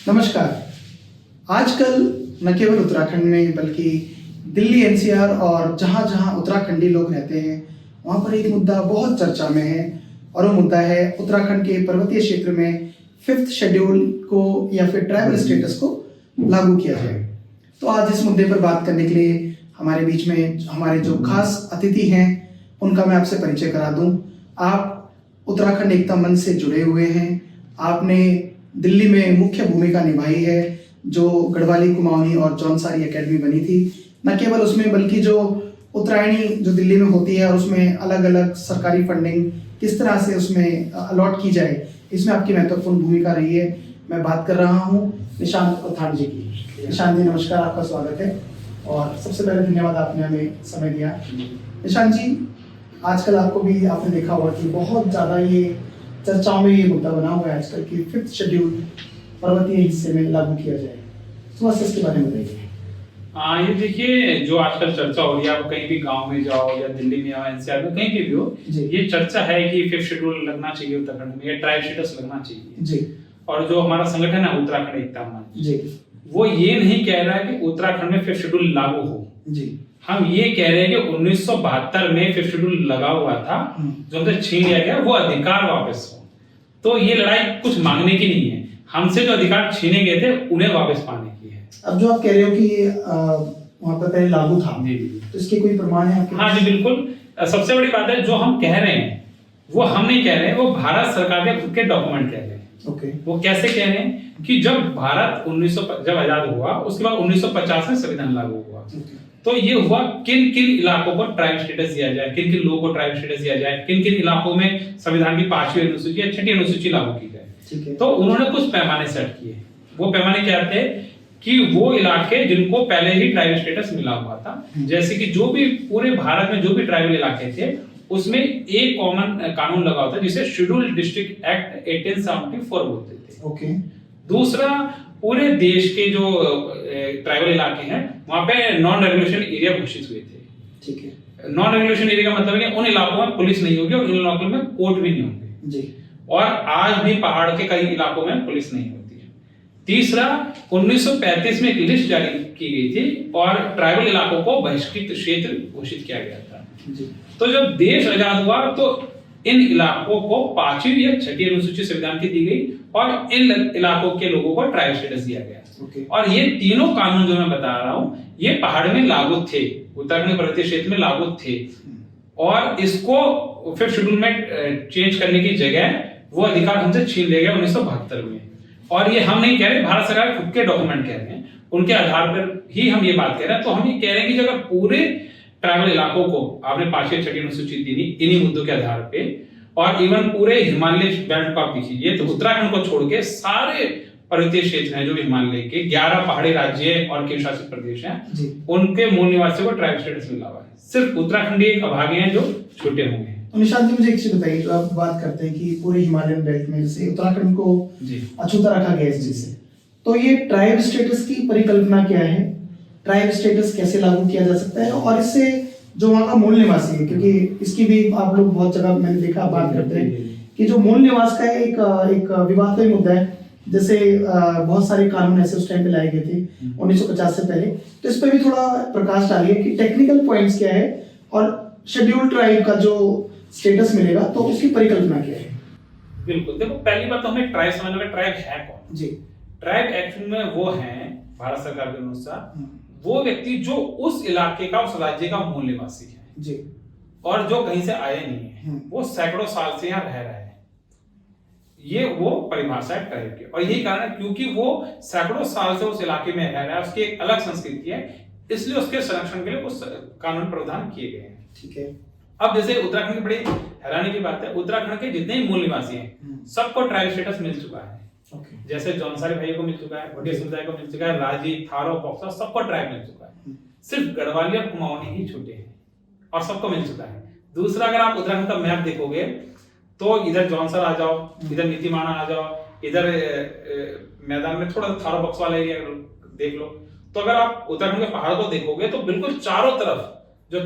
नमस्कार। आजकल न केवल उत्तराखंड में बल्कि दिल्ली एनसीआर और जहाँ जहाँ उत्तराखंडी लोग रहते हैं वहाँ पर एक मुद्दा बहुत चर्चा में है और वो मुद्दा है उत्तराखंड के पर्वतीय क्षेत्र में 5th शेड्यूल को या फिर ट्राइबल स्टेटस को लागू किया जाए। तो आज इस मुद्दे पर बात करने के लिए हमारे बीच में हमारे जो खास अतिथि हैं उनका मैं आपसे परिचय करा दूं। आप उत्तराखंड एकता मंच से जुड़े हुए हैं। आपने दिल्ली में मुख्य भूमिका निभाई है जो गढ़वाली कुमाऊनी और जौनसारी एकेडमी बनी थी। न केवल उसमें बल्कि जो उत्तरायणी जो दिल्ली में होती है और उसमें अलग अलग सरकारी फंडिंग किस तरह से उसमें अलॉट की जाए, इसमें आपकी महत्वपूर्ण भूमिका रही है। मैं बात कर रहा हूँ निशांत प्रधान जी की। निशांत जी नमस्कार, आपका स्वागत है और सबसे पहले धन्यवाद आपने हमें समय दिया। निशांत जी, आजकल आपने देखा होगा कि बहुत ज़्यादा ये चर्चाओं में ये मुद्दा बना हुआ है आजकल कि 5th शेड्यूल पर्वतीय हिस्से में लागू किया जाए। थोड़ा सा इसके बारे में बताइए। हाँ, ये देखिए जो आजकल चर्चा हो रही है, आप कहीं भी गांव में जाओ या दिल्ली में या एनसीआर में कहीं भी हो, ये चर्चा है कि 5th शेड्यूल लगना चाहिए उत्तराखंड में, या ट्राइब स्टेटस लगना चाहिए जी। और जो हमारा संगठन है उत्तराखंड एकता मंच जी, वो ये नहीं कह रहा है कि उत्तराखंड में 5th शेड्यूल लागू हो जी। हम ये कह रहे हैं कि 1972 में 5th शेड्यूल लगा हुआ था, जो हमसे छीन लिया गया, वो अधिकार वापस हो। तो ये लड़ाई कुछ मांगने की नहीं है, हमसे जो अधिकार छीने गए थे उन्हें वापस पाने की है। अब जो आप कह रहे हो कि ये वहां पर पहले लागू था जी, तो इसके कोई प्रमाण है आपके? हाँ जी बिल्कुल। सबसे बड़ी बात है जो हम कह रहे हैं वो हम नहीं कह रहे हैं, वो भारत सरकार के खुद के डॉक्यूमेंट कह रहे हैं। ओके। वो कैसे कह रहे हैं कि जब भारत जब आजाद हुआ उसके बाद 1950 में संविधान लागू हुआ। तो ये हुआ किन किन इलाकों को ट्राइब स्टेटस दिया जाए, किन किन लोगों को ट्राइब स्टेटस दिया जाए, किन किन इलाकों में संविधान की 5वीं अनुसूची या 6ठी अनुसूची लागू की जाए। तो उन्होंने कुछ पैमाने सेट किए। वो पैमाने क्या थे कि वो इलाके जिनको पहले ही ट्राइबल स्टेटस मिला हुआ था, जैसे कि जो भी पूरे भारत में जो भी ट्राइबल इलाके थे उसमें एक कॉमन कानून लगा होता जिसे शेड्यूल्ड डिस्ट्रिक्ट एक्ट 1874 बोलते थे। ओके। दूसरा, पूरे देश के जो ट्राइबल इलाके हैं वहां पे नॉन रेगुलेशन एरिया घोषित हुए थे। ठीक है। नॉन रेगुलेशन एरिया का मतलब है कि उन इलाकों में पुलिस नहीं होगी और उन इलाकों में कोर्ट भी नहीं होंगे जी। और आज भी पहाड़ के कई इलाकों में पुलिस नहीं होती है। तीसरा, 1935 में एक लिस्ट जारी की गई थी और ट्राइबल इलाकों को बहिष्कृत क्षेत्र घोषित किया गया था जी। तो जब देश आजाद हुआ तो इन इलाकों को 5वीं या 6ठी अनुसूची संविधान की दी गई और इन इलाकों के लोगों को ट्राइब स्टेटस दिया गया। और ये तीनों कानून जो मैं बता रहा हूँ ये पहाड़ में लागू थे, उत्तराखंड पर्वतीय क्षेत्र में लागू थे। और इसको 5th शेड्यूल में चेंज करने की जगह वो अधिकार हमसे छीन लिया गया 1972 में। और ये हम नहीं कह रहे, भारत सरकार खुद के डॉक्यूमेंट कह रहे हैं, उनके आधार पर ही हम ये बात कह रहे हैं। तो हम ये कह रहे हैं कि अगर पूरे ट्राइबल इलाकों को आपने 5वीं 6ठी अनुसूची दी इन्हीं मुद्दों के आधार पे, और इवन पूरे हिमालय बेल्ट को आप देखिए तो उत्तराखंड को छोड़ के सारे पर्वतीय क्षेत्र हैं जो हिमालय के 11 पहाड़ी राज्य और केंद्र शासित प्रदेश हैं, उनके मूल निवासियों को ट्राइब स्टेटस मिला हुआ है। सिर्फ उत्तराखंड एक अभागे हैं जो छोटे होंगे। तो निशांत जी मुझे एक चीज बताइए, तो आप बात करते हैं कि पूरे हिमालयन बेल्ट में जैसे उत्तराखंड को अछूता रखा गया इस चीज से, तो ये ट्राइब स्टेटस की परिकल्पना क्या है? ट्राइब स्टेटस कैसे लागू किया जा सकता है और इससे जो वहाँ का मूल निवासी है, क्योंकि इसकी भी आप लोग बहुत जगह मैंने देखा बात करते हैं कि जो मूल निवास का एक विवाद मुद्दा है। जैसे बहुत सारे कानून ऐसे उस टाइम पे लाए गए थे 1950 से पहले, तो इस पर भी थोड़ा प्रकाश डालिए कि टेक्निकल पॉइंट्स क्या है और शेड्यूल ट्राइब का जो स्टेटस मिलेगा तो उसकी परिकल्पना क्या है। बिल्कुल, देखो पहली बात तो हमें ट्राइब समझना है। ट्राइब है कौन जी? ट्राइब एक्चुअल में वो है भारत सरकार के अनुसार वो व्यक्ति जो उस इलाके का, उस राज्य का मूल निवासी है जी, और जो कहीं से आए नहीं है, वो सैकड़ों साल से यहाँ रह रहे हैं। ये वो परिभाषा है ट्राइब की, और यही कारण है क्योंकि वो सैकड़ों साल से उस इलाके में रह रहा है, उसकी एक अलग संस्कृति है, इसलिए उसके संरक्षण के लिए उस कानून प्रावधान किए गए हैं। ठीक है। अब जैसे उत्तराखंड की बड़ी हैरानी की बात है, उत्तराखंड के जितने ही मूल निवासी हैं सबको ट्राइब स्टेटस मिल चुका है। जैसे जौनसारी भाइयों को मिल चुका है, भोटिया समुदाय को मिल चुका है, राजी, थारो, बॉक्सर सबको ट्राइब मिल चुका है। सिर्फ गढ़वाली और कुमाऊनी ही छूटे हैं और सबको मिल चुका है। दूसरा, अगर आप उत्तराखंड का मैप देखोगे तो इधर जौनसर आ जाओ, इधर नीतीमाणा आ जाओ, इधर मैदान में थोड़ा थारो बॉक्स वाला एरिया देख लो, तो अगर आप उत्तराखंड के पहाड़ को देखोगे तो बिल्कुल चारों तरफ जो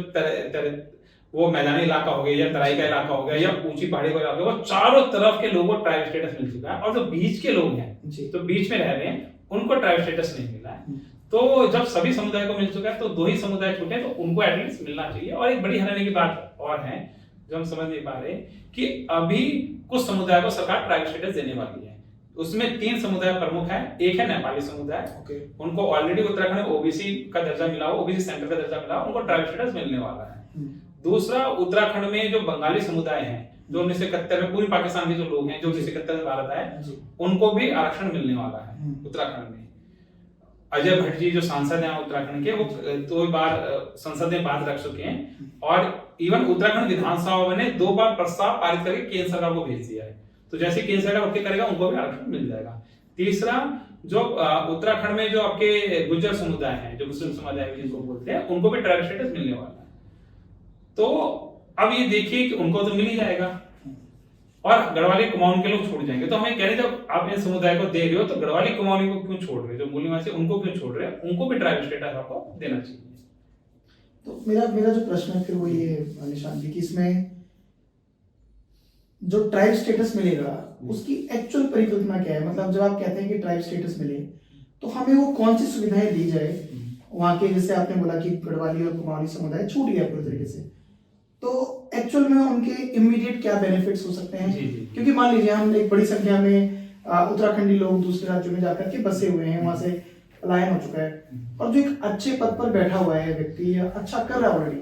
वो मैदानी इलाका हो गया या तराई का इलाका हो गया या ऊंची पहाड़ी का इलाका, वो चारों तरफ के लोगों को ट्राइब स्टेटस मिल चुका है। और जो बीच के लोग हैं तो बीच में रह रहे हैं उनको ट्राइब स्टेटस नहीं मिला है। तो जब सभी समुदाय को मिल चुका है तो 2 ही समुदाय छूटे हैं, तो उनको एटलीस्ट मिलना चाहिए। और एक बड़ी हैरानी की बात और है जो हम समझ नहीं पा रहे कि अभी कुछ समुदाय को सरकार ट्राइब स्टेटस देने वाली है। उसमें 3 समुदाय प्रमुख है। एक है नेपाली समुदाय, उनको ऑलरेडी उत्तराखंड में ओबीसी का दर्जा मिला हुआ, ओबीसी सेंटर का दर्जा मिला, उनको ट्राइब स्टेटस मिलने वाला है। दूसरा, उत्तराखंड में जो बंगाली समुदाय है जो 1971 में पूरी पाकिस्तान के जो लोग हैं जो 1971 में भारत आए, उनको भी आरक्षण मिलने वाला है उत्तराखंड में। अजय भट्ट जी जो सांसद हैं उत्तराखंड के, वो 2 बार संसद में बात रख चुके हैं और इवन उत्तराखंड विधानसभा ने 2 बार प्रस्ताव पारित करके केंद्र सरकार को भेज दिया है। तो जैसे केंद्र सरकार ओके करेगा उनको भी आरक्षण मिल जाएगा। तीसरा, जो उत्तराखंड में जो आपके गुज्जर समुदाय हैं, जो मुस्लिम समुदाय जिनको बोलते हैं, उनको भी ट्राइब स्टेटस मिलने वाला है। तो अब ये देखिए कि उनको तो मिल ही जाएगा और गढ़वाली कुमाऊं के लोग छोड़ जाएंगे। तो हमें कह रहे जब आप इन समुदाय को दे रहे हो तो गढ़वाली कुमाऊनी को क्यों छोड़ रहे हो, जो मूल निवासी उनको क्यों छोड़ रहे हो, उनको भी ट्राइब स्टेटस आपको देना चाहिए। तो मेरा जो प्रश्न है फिर वो ये निशान जी कि इसमें जो ट्राइब स्टेटस मिलेगा उसकी एक्चुअल परिकल्पना क्या है? मतलब जब आप कहते हैं कि ट्राइब स्टेटस मिले तो हमें वो कौन सी सुविधाएं दी जाए वहां के, जैसे आपने बोला कि गढ़वाली और कुमाऊनी समुदाय छूट गया पूरी तरीके से, तो एक्चुअल में उनके इमीडिएट क्या बेनिफिट्स हो सकते हैं? क्योंकि मान लीजिए हम एक बड़ी संख्या में उत्तराखंडी लोग दूसरे राज्यों में जाकर के बसे हुए हैं, वहां से पलायन हो चुका है और जो एक अच्छे पद पर बैठा हुआ है व्यक्ति या अच्छा कर रहा है ऑलरेडी,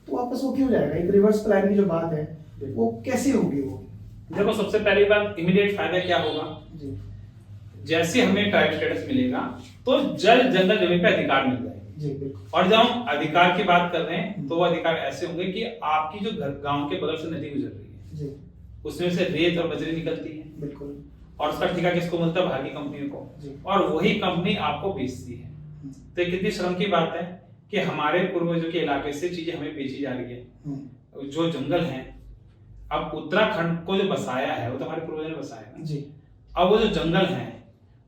तो वापस वो क्यों जाएगा? एक रिवर्स प्लान की जो बात है वो कैसे होगी? वो देखो, सबसे पहली बात इमीडिएट फायदा क्या होगा जी? जैसे हमें ट्राइब स्टेटस मिलेगा तो जल जंगल जमीन पे अधिकार मिल जाएगा। और जब हम अधिकार की बात कर रहे हैं तो वो अधिकार ऐसे होंगे कि आपकी जो गांव के बगल से नदी गुजर रही है उसमें से रेत और बजरी निकलती है, बिल्कुल, और उसका ठेका किसको मिलता है? बाहर की कंपनियों को, और वही कंपनी आपको बेचती है। तो कितनी शर्म की बात है कि हमारे पूर्वजों के इलाके से चीजें हमें बेची जा रही है। जो जंगल है, अब उत्तराखंड को जो बसाया है वो तो हमारे पूर्वजों ने बसाया ना जी। अब वो जो जंगल है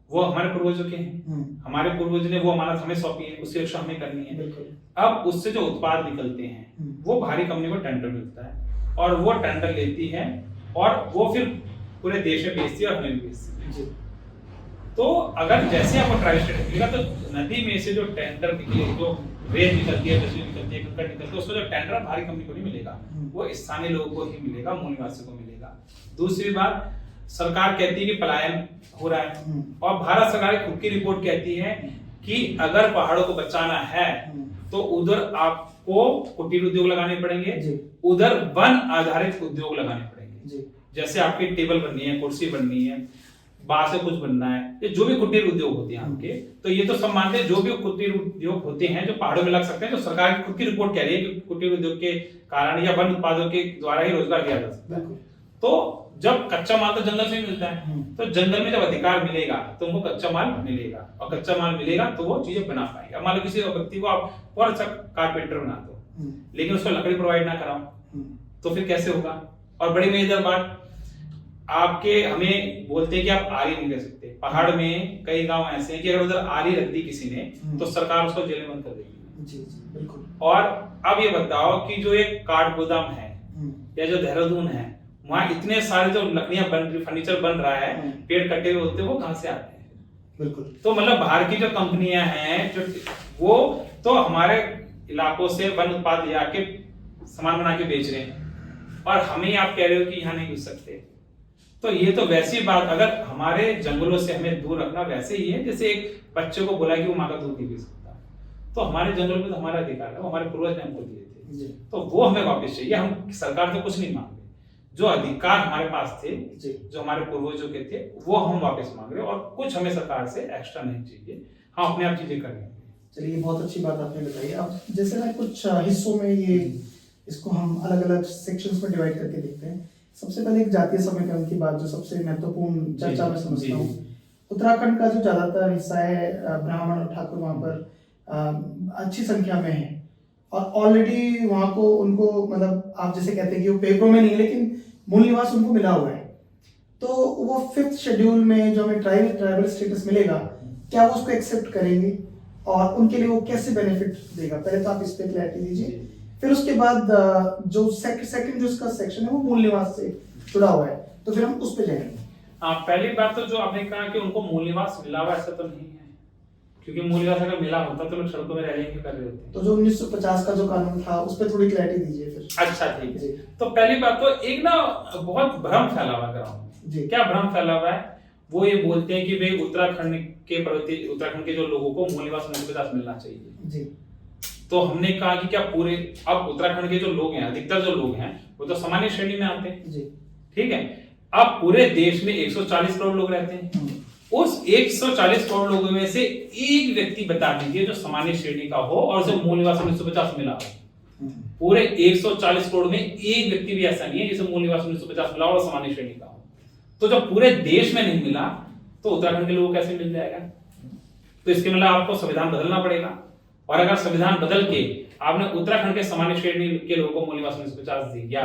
वो हमारे पूर्वजों के हैं, हमारे पूर्वजों ने वो अमानत हमें सौंपी है, उसकी रक्षा हमें करनी है। अब उससे जो उत्पाद निकलते हैं वो बाहरी कंपनी को टेंडर मिलता है और वो टेंडर लेती है और वो फिर पूरे देश में बेचती है और हमें भी बेचती है। तो अगर जैसे आपको ट्राइब स्टेटस मिलेगा तो नदी में से जो टेंडर निकले, जो रेत निकलती है, बजरी निकलती है, कंकड़ निकलती है, उसको जो टेंडर बाहरी कंपनी को नहीं मिलेगा, वो स्थानीय लोगों को ही मिलेगा, मूल निवासियों को मिलेगा। दूसरी बात, सरकार कहती है कि पलायन हो रहा है और भारत सरकार की खुद की रिपोर्ट कहती है कि अगर पहाड़ों को बचाना है तो उधर आपको कुटीर उद्योग लगाने पड़ेंगे, उधर वन आधारित उद्योग लगाने पड़ेंगे। जैसे आपकी टेबल बननी है, कुर्सी बननी है, बांस से कुछ बनना है, ये जो भी कुटीर उद्योग होते हैं आपके, तो ये तो सब मानते हैं जो भी कुटीर उद्योग होते हैं जो पहाड़ों में लग सकते हैं, तो सरकार की खुद की रिपोर्ट कह रही है कि कुटीर उद्योग के कारण या वन उत्पादों के द्वारा ही रोजगार दिया जा सकता है। तो जब कच्चा माल तो जंगल से मिलता है, तो जंगल में जब अधिकार मिलेगा तो उनको कच्चा माल मिलेगा और कच्चा माल मिलेगा तो वो चीजें बना पाएंगे। मान लो किसी व्यक्ति को आप और अच्छा कारपेंटर बना दो लेकिन उसको लकड़ी प्रोवाइड ना कराओ तो फिर कैसे होगा? और बड़ी मजेदार बात, आपके हमें बोलते हैं कि आप आरी नहीं कर सकते। पहाड़ में कई गांव ऐसे हैं कि अगर उधर आरी रख दी किसी ने तो सरकार उसको जेल में बंद कर देगी। जी जी बिल्कुल। और अब ये बताओ कि जो एक काठ गोदाम है या जो देहरादून है, वहाँ इतने सारे जो लकड़ियां बन रही, फर्नीचर बन रहा है, पेड़ कटे हुए होते हैं, वो कहां से आते हैं? बिल्कुल। तो मतलब बाहर की जो कंपनियां हैं जो वो तो हमारे इलाकों से वन उत्पाद ले आके सामान बना के बेच रहे हैं और हमें आप कह रहे हो कि यहाँ नहीं घुस सकते। तो ये तो वैसी बात, अगर हमारे जंगलों से हमें दूर रखना वैसे ही है जैसे एक बच्चे को बोला कि वो माँ का दूध नहीं पी सकता। तो हमारे जंगल में तो हमारा अधिकार है, वो हमारे पूर्वज ने हमको दिए थे, तो वो हमें वापस चाहिए। हम सरकार से कुछ नहीं मांग रहे, जो अधिकार हमारे पास थे, जो हमारे पूर्वजों के थे, वो हम वापस मांग रहे हैं और कुछ हमें सरकार से एक्स्ट्रा नहीं चाहिए। हम अपने आप चीजें करेंगे। चलिए, बहुत अच्छी बात आपने बताई। अब जैसे ना कुछ हिस्सों में ये इसको हम अलग अलग सेक्शंस में डिवाइड करके देखते हैं। सबसे पहले एक जातीय समीकरण की बात जो सबसे महत्वपूर्ण चर्चा में समझता हूँ, उत्तराखंड का जो ज्यादातर हिस्सा है ब्राह्मण और ठाकुर वहाँ पर अच्छी संख्या में है और ऑलरेडी वहाँ को उनको मतलब आप जैसे कहते हैं कि वो पेपरों में नहीं लेकिन मूल निवास उनको मिला हुआ है। तो वो 5th शेड्यूल में जो हमें ट्राइबल स्टेटस मिलेगा, क्या वो उसको एक्सेप्ट करेंगे और उनके लिए वो कैसे बेनिफिट देगा? पहले तो आप इस पे क्लैरिटी दीजिए, फिर उसके बाद जो सेकंड जो इसका सेक्शन है वो मूल निवास से जुड़ा हुआ है, तो फिर हम उस पे जाएंगे। हाँ, पहली बात तो जो आपने कहा कि उनको मूल निवास मिला हुआ, ऐसा तो नहीं है, क्योंकि मूल निवास अगर मिला होता तो लोग सड़कों में रैलियां कर रहे होते। तो जो 1950 का जो कानून था उस पर थोड़ी क्लैरिटी दीजिए फिर। अच्छा ठीक है। तो पहली बात तो एक ना बहुत भ्रम फैला हुआ ग्राउंड में। क्या भ्रम फैला हुआ है? वो ये बोलते हैं कि भाई उत्तराखंड के जो लोगों को मूल निवास 1950 मिलना चाहिए जी। तो हमने कहा कि क्या पूरे, अब उत्तराखंड के जो लोग हैं, अधिकतर जो लोग हैं वो तो सामान्य श्रेणी में आते हैं जी, ठीक है। अब पूरे देश में 140 करोड़ लोग रहते हैं, उस 140 करोड़ लोगों में से एक व्यक्ति बता दीजिए जो सामान्य श्रेणी का हो और उसे मूल निवास 1950 मिला हो। पूरे 140 करोड़ में एक व्यक्ति भी ऐसा नहीं है जिसे मूल निवास 1950 मिला और सामान्य श्रेणी का हो। तो जब पूरे देश में नहीं मिला तो उत्तराखंड के लोगों को कैसे मिल जाएगा? तो इसके मतलब आपको संविधान बदलना पड़ेगा, और अगर संविधान बदल के आपने उत्तराखंड के सामान्य श्रेणी के लोगों को मूल निवास 1950 दिया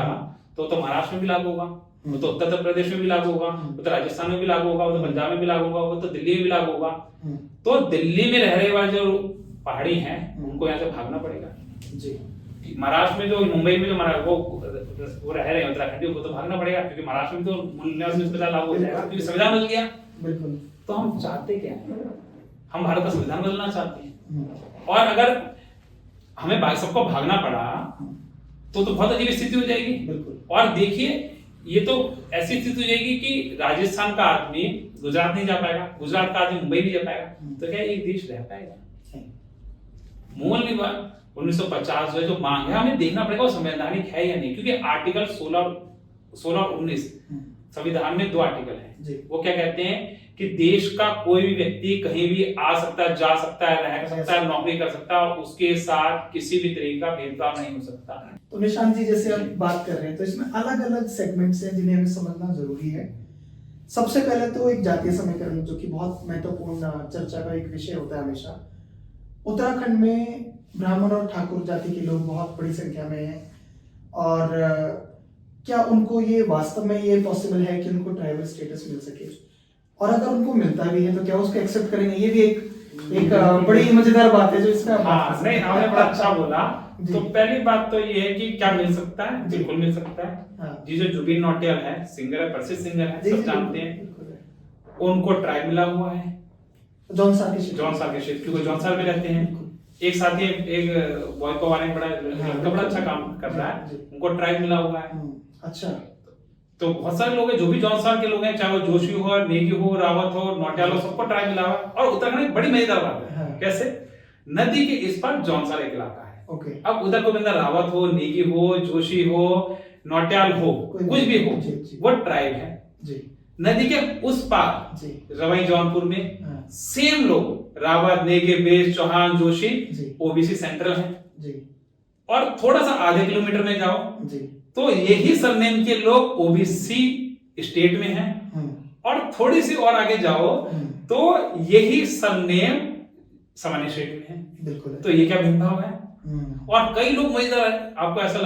तो महाराष्ट्र में भी लागू होगा, वो तो उत्तर प्रदेश में भी लागू होगा, वो तो राजस्थान में भी लागू होगा, वो तो पंजाब में भी लागू होगा, वो तो दिल्ली में भी लागू होगा। तो दिल्ली में रहने वाले जो पहाड़ी हैं उनको यहाँ से भागना पड़ेगा जी। महाराष्ट्र में जो, मुंबई में जो वो रह रहे हैं उत्तराखंडी, उनको तो भागना पड़ेगा, क्योंकि महाराष्ट्र में तो मूल निवास 1950 लागू हो जाएगा, क्योंकि संविधान बदल गया। बिल्कुल। तो हम चाहते क्या है? हम भारत का संविधान बदलना चाहते हैं, और अगर हमें सबको भागना पड़ा तो बहुत अजीब स्थिति हो जाएगी। बिल्कुल। और देखिए, ये तो ऐसी स्थिति हो जाएगी कि राजस्थान का आदमी गुजरात नहीं जा पाएगा, गुजरात का आदमी मुंबई नहीं जा पाएगा, तो क्या एक देश रह पाएगा? मूल निवास 1950 जो मांग है, हमें देखना पड़ेगा वो संवैधानिक है या नहीं, क्योंकि आर्टिकल 16 और 19 संविधान में 2 आर्टिकल हैं। वो क्या कहते हैं कि देश का कोई भी व्यक्ति कहीं भी आ सकता है, जा सकता है, रह सकता है, नौकरी कर सकता है, उसके साथ किसी भी तरीके का भेदभाव नहीं हो सकता। तो निशांत जी, जैसे हम बात कर रहे हैं तो इसमें अलग अलग सेगमेंट्स हैं जिन्हें हमें समझना जरूरी है। सबसे पहले तो एक जातीय समीकरण, जो कि बहुत महत्वपूर्ण चर्चा का एक विषय होता है हमेशा। उत्तराखंड में ब्राह्मण और ठाकुर जाति के लोग बहुत बड़ी संख्या में हैं, और क्या उनको ये वास्तव में ये पॉसिबल है कि उनको ट्राइबल स्टेटस मिल सके, और अगर उनको मिलता भी है तो क्या उसको एक्सेप्ट करेंगे? ये भी एक बड़ी मजेदार बात है जो इसमें नहीं, आपने बड़ा अच्छा बोला। तो पहली बात तो ये है कि क्या मिल सकता है? बिल्कुल मिल सकता है। जी, जो जुबिन नौटियाल है, सिंगर है, प्रसिद्ध सिंगर है, सब जानते हैं, उनको ट्राइब मिला हुआ है जौनसार के क्षेत्र, क्योंकि जौनसार में रहते हैं। एक साथी एक बॉय को वाले बड़ा अच्छा काम कर रहा है, उनको ट्राइब मिला हुआ है। अच्छा। तो बहुत सारे लोग हैं जो भी जौनसार के लोग हैं, चाहे वो जोशी हो, नेगी हो, रावत हो, नौटियाल हो, सबको ट्राइब मिला हुआ है। और उत्तराखंड में बड़ी मजेदार बात है। कैसे? नदी के इस पार जौनसार एक इलाका है। अब उधर को बंदा रावत हो, नेगी हो, जोशी हो, नौटियाल हो, कुछ भी हो, वो ट्राइब है जी। नदी के उस पार रवाई जौनपुर में सेम लोग, रावत, नेगी, बेस, चौहान, जोशी, ओबीसी सेंट्रल है। और थोड़ा सा आधे किलोमीटर में जाओ तो यही सरनेम के लोग ओबीसी स्टेट में हैं, और थोड़ी सी और आगे जाओ तो यही सरनेम सामान्य स्टेट में है। बिल्कुल। तो ये क्या भेदभाव है? और कई लोग मजेदार, आपको ऐसा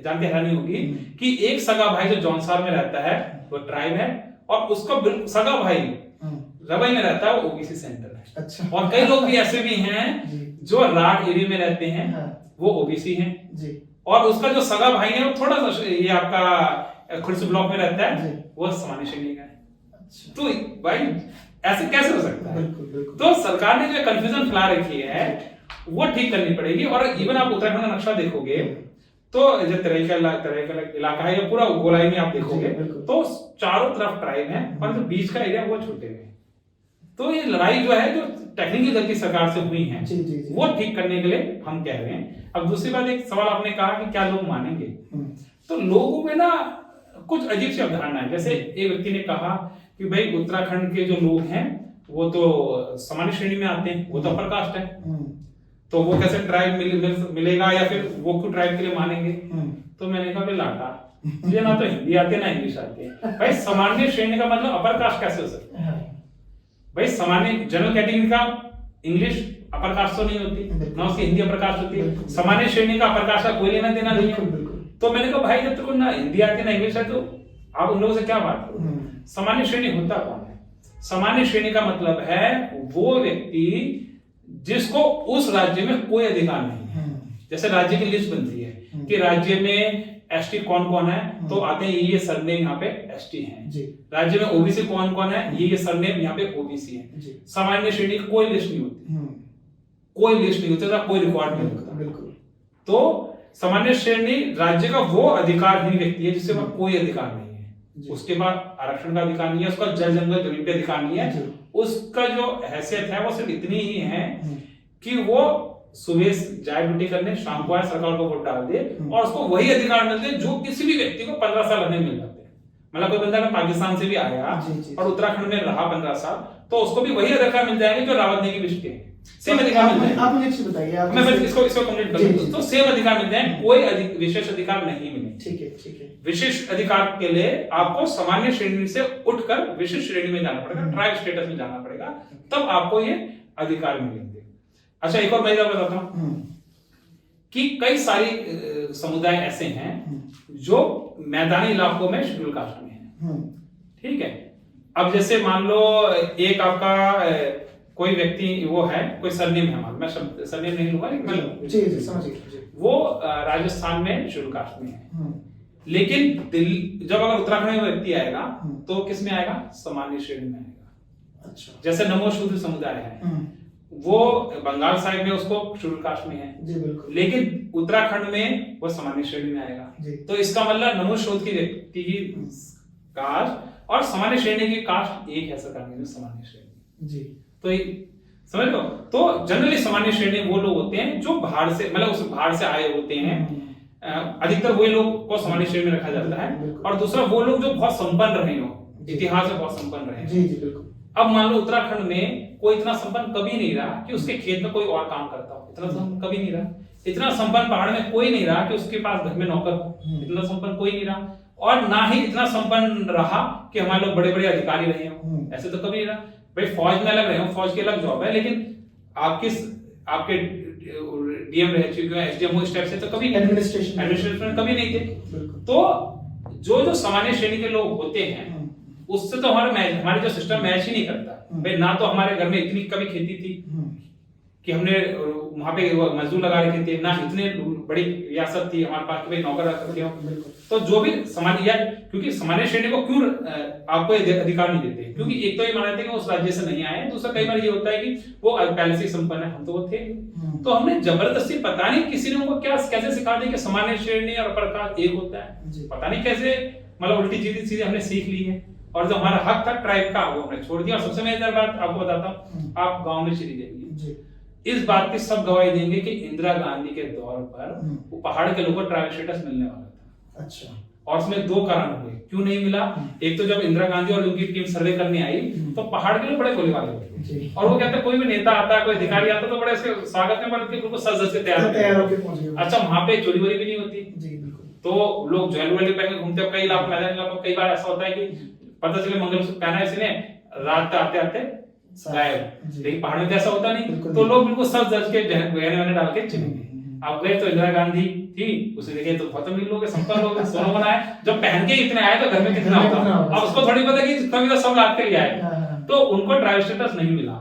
जान के हैरानी होगी कि एक सगा भाई जो जौनसार में रहता है वो ट्राइब है, और उसका सगा भाई रवई में रहता है वो ओबीसी सेंटर है। अच्छा। और कई लोग भी ऐसे भी हैं जो राठ एरिया में रहते हैं, वो ओबीसी हैं जी। और उसका जो सगा भाई है वो थोड़ा सा ये आपका खुर्सी ब्लॉक में रहता है, वो सामान्य श्रेणी का है। अच्छा। तो भाई ऐसे कैसे हो सकता है? बिल्कुल। तो सरकार ने जो कंफ्यूजन फैला रखी है वो ठीक करनी पड़ेगी। और इवन आप उत्तराखंड का नक्शा देखोगे तो जो तराई का इलाका है, पूरा गोलाई में आप देखोगे तो चारों तरफ ट्राइब है, और जो बीच का एरिया वो छूटे हुए हैं। तो ये लड़ाई जो है, जो टेक्निकल गलती सरकार से हुई है, वो ठीक करने के लिए हम कह रहे हैं। अब दूसरी बात, एक सवाल आपने कहा कि क्या लोग मानेंगे, तो लोगों में ना कुछ अजीब सी अवधारणा है। जैसे एक व्यक्ति ने कहा कि भाई उत्तराखंड के जो लोग हैं वो तो सामान्य श्रेणी में आते हैं, वो तो अपर कास्ट है, तो वो कैसे ट्राइब मिलेगा, या फिर वो क्यों ट्राइब के लिए मानेंगे? तो मैंने कहा लाटा, मुझे ना तो हिंदी आती है ना इंग्लिश आती है। भाई सामान्य श्रेणी का मतलब अपर कास्ट कैसे हो सकता है? भाई सामान्य जनरल कैटेगरी का इंग्लिश अपर कास्ट तो नहीं होती ना, उसकी हिंदी अपर कास्ट होती है। सामान्य श्रेणी का अपर कास्ट का कोई लेना देना नहीं है। तो मैंने कहा भाई जब तक ना हिंदी आती है ना इंग्लिश है, तो आप उन लोगों से क्या बात करो? सामान्य श्रेणी होता कौन है? सामान्य श्रेणी का मतलब है वो व्यक्ति जिसको उस राज्य में कोई अधिकार नहीं है। जैसे राज्य की लिस्ट बनती है, कि राज्य में एसटी कौन कौन है, तो आते हैं ये सरनेम यहाँ पे एसटी हैं जी। राज्य में ओबीसी कौन कौन है, ये सरनेम यहाँ पे ओबीसी है जी। सामान्य श्रेणी की कोई लिस्ट नहीं होती, कोई लिस्ट नहीं होती, कोई रिकॉर्ड नहीं होता। बिल्कुल। तो सामान्य श्रेणी राज्य का वो अधिकारहीन व्यक्ति है जिसके पास कोई अधिकार नहीं है, उसके पास आरक्षण का अधिकार नहीं है, उसका जल जंगल जमीन पे अधिकार नहीं है, उसका जो हैसियत है वो सिर्फ इतनी ही है कि वो सुबह जाए ड्यूटी करने, शाम को आए, सरकार को वोट डाल दे, और उसको वही अधिकार मिलते हैं जो किसी भी व्यक्ति को 15 साल रहने मिल जाते हैं। मतलब कोई बंदा अगर पाकिस्तान से भी आया और उत्तराखंड में रहा 15 साल, तो उसको भी वही अधिकार मिल जाएंगे जो रावत नेगी लिस्ट के हैं। सेम अधिकार मिल जाएंगे। आप मुझे अच्छी बताइए, मैं बस इसको कंप्लीट कर दूं तो सेम अधिकार मिल जाएंगे, कोई विशेष अधिकार नहीं मिले। ठीक है। विशेष अधिकार के लिए आपको सामान्य श्रेणी से उठकर विशिष्ट श्रेणी में जाना पड़ेगा, ट्राइब स्टेटस में जाना पड़ेगा, तब आपको ये अधिकार मिलेंगे। अच्छा, एक और मैं बताता हूं कि कई सारी समुदाय ऐसे हैं जो मैदानी इलाकों में शेड्यूल कास्ट में हैं। ठीक है, अब जैसे मान लो एक आपका कोई व्यक्ति वो है, कोई सरनेम है, मैं सरनेम नहीं लूंगा लेकिन जी समझिए, वो राजस्थान में शेड्यूल कास्ट में है, लेकिन जब अगर उत्तराखंड में व्यक्ति आएगा तो किस में आएगा, सामान्य श्रेणी में आएगा। अच्छा, जैसे नमो शूद्र समुदाय है, वो बंगाल साइड में उसको शेड्यूल कास्ट में है जी, बिल्कुल, लेकिन उत्तराखंड में वो सामान्य श्रेणी में आएगा। तो इसका मतलब नमो शूद्र की व्यक्ति की कास्ट और सामान्य श्रेणी की कास्ट एक है सरकार में, सामान्य श्रेणी जी। तो समझ लो, तो जनरली सामान्य श्रेणी वो लोग होते हैं जो बाहर से, मतलब उस बाहर से आए होते हैं, अधिकतर वही लोग को सामान्य श्रेणी में रखा जाता है। और दूसरा वो लोग जो बहुत संपन्न रहे हो, इतिहास में बहुत संपन्न रहे। जी जी बिल्कुल। अब मान लो उत्तराखंड में कोई इतना संपन्न कभी नहीं रहा कि उसके खेत में कोई और काम करता हो, इतना संपन्न कभी नहीं रहा। इतना संपन्न पहाड़ में कोई नहीं रहा कि उसके पास घर में नौकर हो, इतना संपन्न कोई नहीं रहा। और ना ही इतना संपन्न रहा कि हमारे लोग बड़े बड़े अधिकारी रहे हो, ऐसे तो कभी नहीं रहा। भाई फौज में अलग रहे हो, फौज की अलग जॉब है, लेकिन आपके डीएम रह चुके हैं, एसडीएम इस टाइप से तो कभी एडमिनिस्ट्रेशन में कभी नहीं थे। तो जो सामान्य श्रेणी के लोग होते हैं उससे तो हमारे जो सिस्टम मैच ही नहीं करता। भाई ना तो हमारे घर में इतनी कभी खेती थी कि हमने वहां पे मजदूर लगा रखे थे, ना इतने बड़ी रियासत थी हमारे पास कि भाई नौकर रख सकते हो। तो जो भी सामान्य, या क्योंकि सामान्य श्रेणी को क्यों आपको अधिकार नहीं देते, क्योंकि एक तो ये मानते हैं कि उस राज्य से नहीं आए, दूसरा कई बार ये होता है कि वो पहले से संपन्न है, हम तो वो थे। तो हमने जबरदस्ती, पता नहीं किसी ने उनको क्या कैसे सिखा दिया कि सामान्य श्रेणी और अपर कास्ट एक होता है, पता नहीं कैसे, मतलब उल्टी सीधी चीजें हमने सीख ली है। और जो हमारा हक था ट्राइब का वो हमने छोड़ दिया। और सबसे मेजर बात आपको बताता हूँ, आप गाँव में चली जाइए, इस बात की सब गवाही देंगे कि इंदिरा गांधी के दौर पर वो पहाड़ के लोगों को ट्राइब स्टेटस मिलने वाला था। अच्छा, और उसमें दो कारण हुए क्यों नहीं मिला। एक तो जब इंदिरा गांधी और उनकी टीम सर्वे करने आई तो पहाड़ के लोग बड़े गोले वाले थे, और वो कहते कोई भी नेता आता है, कोई अधिकारी आता है तो बड़े उसके स्वागत में बड़े बिल्कुल सज से तैयार होकर पहुंचे। अच्छा, वहां पे चोरी वोरी भी नहीं होती, तो लोग ज्वेलरी पहन के घूमते। कई इलाकों में कई बार ऐसा होता है कि पता चले मंगलसूत्र पहना है इसने, रात आते आते गायब। लेकिन पहाड़ में ऐसा होता नहीं, तो लोग बिल्कुल सब जज के गहने डाल के चले गए। अब गए तो इंदिरा गांधी थी, उसे देखे तो बहुत अमीर लोग, संपन्न लोग, सोना बना है। जब पहन के इतने आए तो घर में कितना होगा, अब उसको थोड़ी पता कि जितना भी तो सब लाद के लिए आए, तो उनको ट्राइब स्टेटस नहीं मिला।